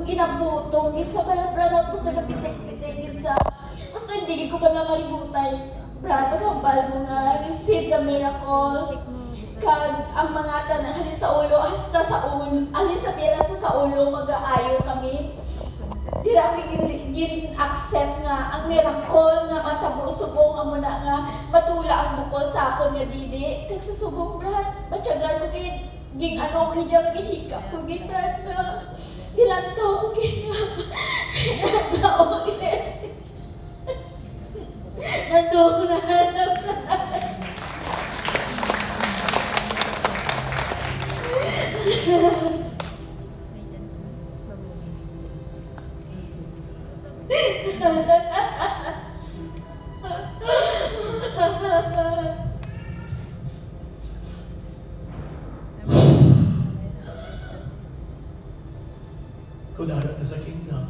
ginabutong isa kaya brad tapos nagapitik-pitik isa. Basta hindi ko pa na malibutay. Brad, paghambal mo nga, receive the miracles. Kag ang mga tanan halin sa ulo hasta sa ulo, alin sa tira sa ulo mag-aayo kami. Dira gin-accept nga ang miracle nga matabo subong amo na nga matula ang bukol sa akon nga didi. Kag sa subong brad, matyagan ko ging ano ko diyan hikap ko gid brad na ilang taon ko gid na okay. Nandun na Kung harap na sa kingdom,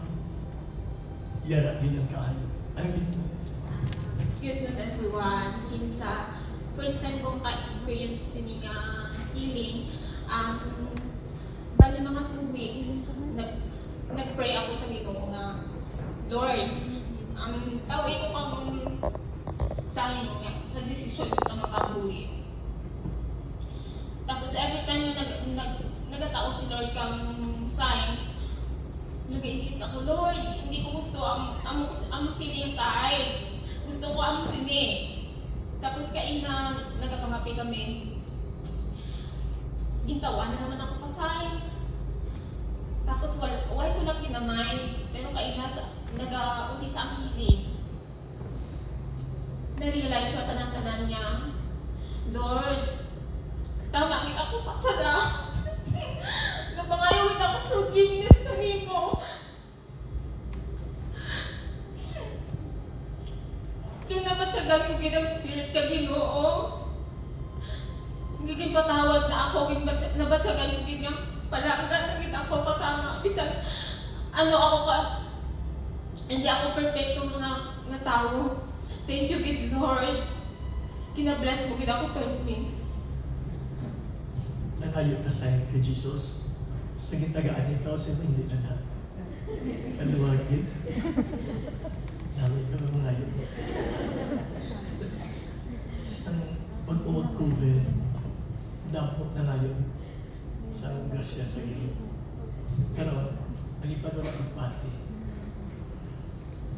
yara din ang kaayo. Ano dito? Good noon everyone. Since first time kong ka-experience sininga healing, bali mga 2 weeks, nag-pray ako sa Ginoo nga, Lord, tawag ko kang sa inyo nga, sa decision ko sa makabuhi. Tapos every time na nagatao si Lord kang sign, nag-insist ako, Lord, hindi ko gusto ang sini sa akin. Gusto ko ang sini. Tapos kaina, nagapangapi kami. Gintawan na naman ako pasay. Tapos why ko lang kinamay. Pero kaina, nag-umpisa ang hiling. Na-realize ko tanan-tanan niya, Lord, tama kita ko pasada. Nagpangayawin ako forgiveness na nimo. Kaya namatyagan ko ginang spirit ka Ginoo. Giging patawad na ako, nabatyagan ko ginang palanggan na kita ako patama. Bisan, ano ako ka, hindi ako perfecto mga tao. Thank you, good Lord. Kina-bless mo, gina ako permit. Nakayo na sa kay Jesus. Sige tagaan ito, sino hindi na na. Kaduwagin. Namin ito mga ngayon. Basta pag umag-COVID, dapot na ngayon sa grasya sa iyo. Pero, ang ipanula ng pati.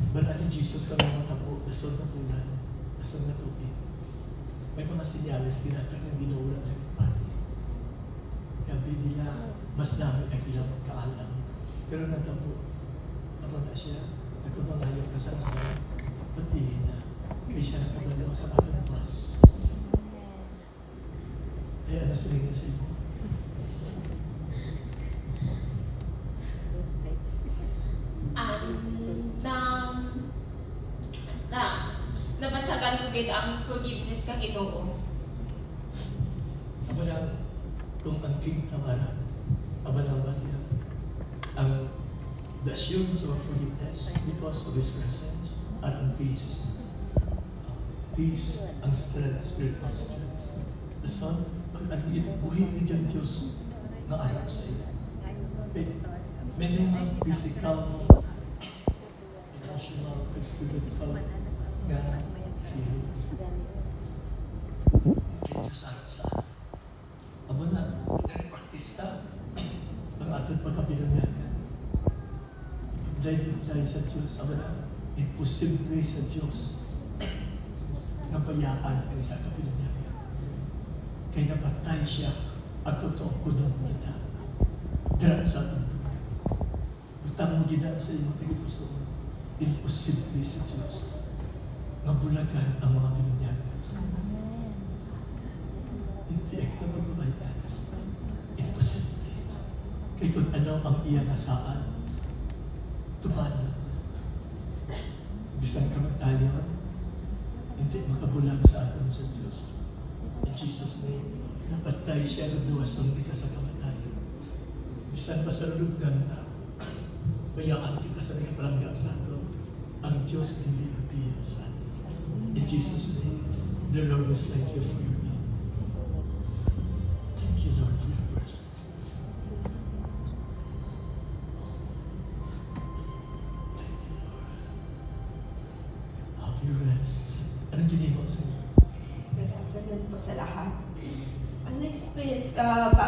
Banal ni Jesus kami matapo, dasod na tulan, dasod na tubig. May mga sinyales ginatag ang ginuulat ng pati. Gabi nila, mas dami ang ilang kaalam. Pero natabo, ako na siya, nagkumangayaw kasansan, pati na, kaya siya nakabalaw sa aming bus. Kaya ano silingin sa iyo? Nabatsagan ko gid ang forgiveness ka Ginoo. Abarang, kung ang king tawaran, abarang ba niya? Ang the assurance of forgiveness because of His presence at ang peace. Peace, ang strength, spiritual strength. The Son, pag-anuin, buhay ni Diyan Diyos na anak sa iyo. May mga physical, emotional, spiritual nga healing. Kaya Diyos saan? Aba na, kinag-artista, ang ating pagkabinunyagan. Pagday sa Diyos, aba na, imposible sa Diyos nabayaan ang isang kabinunyagan. Kaya napatay siya, ako to ang kunong kita. Dirang sa mundo niya. Butang mo gina sa iyong tagipuso. Imposible sa Diyos. Mabulagan ang mga binunyagan. Hindi ito magbabayan. Imposible. Kaya kung ano ang iyang asaan, tumanan mo na. Bisan kamatayon, hindi makabulag sa atin sa Diyos. In Jesus' name, napatay siya na duwasang kita sa kamatayon. Bisan pa sa lugan na, bayaan kita sa nagapalanggang sa atin. Ang Diyos hindi nagbiyan sa atin. In Jesus' name, the Lord will thank you for your love. Thank you, Lord, for your presence. nandun po sa lahat. Ang na-experience ka